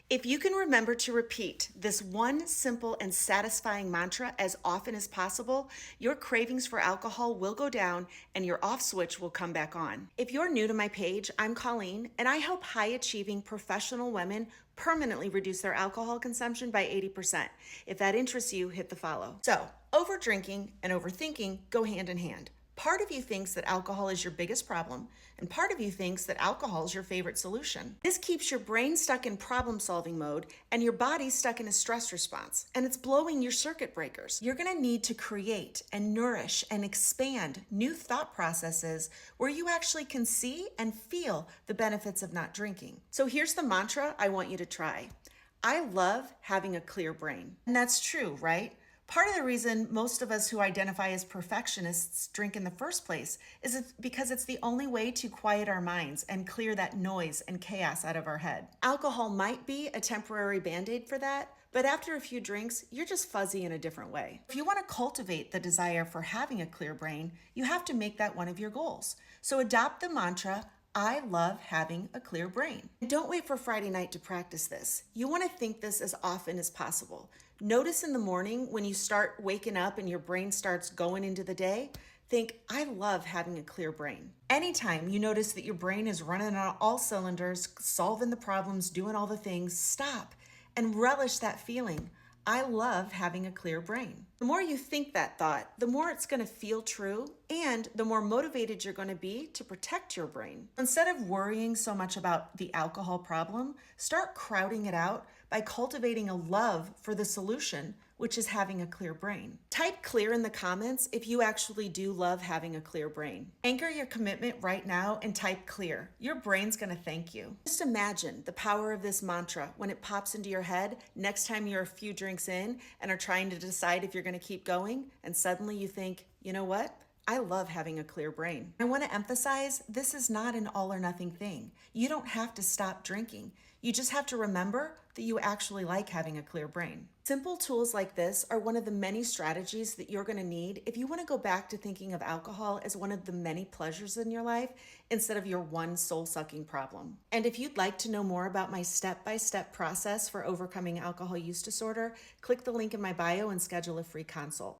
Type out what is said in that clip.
If you can remember to repeat this one simple and satisfying mantra as often as possible, your cravings for alcohol will go down and your off switch will come back on. If you're new to my page, I'm Colleen, and I help high achieving professional women permanently reduce their alcohol consumption by 80%. If that interests you, hit the follow. So, over drinking and overthinking go hand in hand. Part of you thinks that alcohol is your biggest problem, and part of you thinks that alcohol is your favorite solution. This keeps your brain stuck in problem-solving mode and your body stuck in a stress response, and it's blowing your circuit breakers. You're gonna need to create and nourish and expand new thought processes where you actually can see and feel the benefits of not drinking. So here's the mantra I want you to try. I love having a clear brain. And that's true, right? Part of the reason most of us who identify as perfectionists drink in the first place is because it's the only way to quiet our minds and clear that noise and chaos out of our head. Alcohol might be a temporary band-aid for that, but after a few drinks, you're just fuzzy in a different way. If you want to cultivate the desire for having a clear brain, you have to make that one of your goals. So adopt the mantra, I love having a clear brain. And don't wait for Friday night to practice this. You want to think this as often as possible. Notice in the morning when you start waking up and your brain starts going into the day, think, I love having a clear brain. Anytime you notice that your brain is running on all cylinders, solving the problems, doing all the things, stop and relish that feeling. I love having a clear brain. The more you think that thought, the more it's going to feel true and the more motivated you're going to be to protect your brain. Instead of worrying so much about the alcohol problem, start crowding it out by cultivating a love for the solution, which is having a clear brain. Type clear in the comments if you actually do love having a clear brain. Anchor your commitment right now and type clear. Your brain's going to thank you. Just imagine the power of this mantra when it pops into your head next time you're a few drinks in and are trying to decide if you're going to keep going, and suddenly you think, you know what? I love having a clear brain. I want to emphasize this is not an all or nothing thing. You don't have to stop drinking. You just have to remember that you actually like having a clear brain. Simple tools like this are one of the many strategies that you're going to need if you want to go back to thinking of alcohol as one of the many pleasures in your life instead of your one soul-sucking problem. And if you'd like to know more about my step-by-step process for overcoming alcohol use disorder, click the link in my bio and schedule a free consult.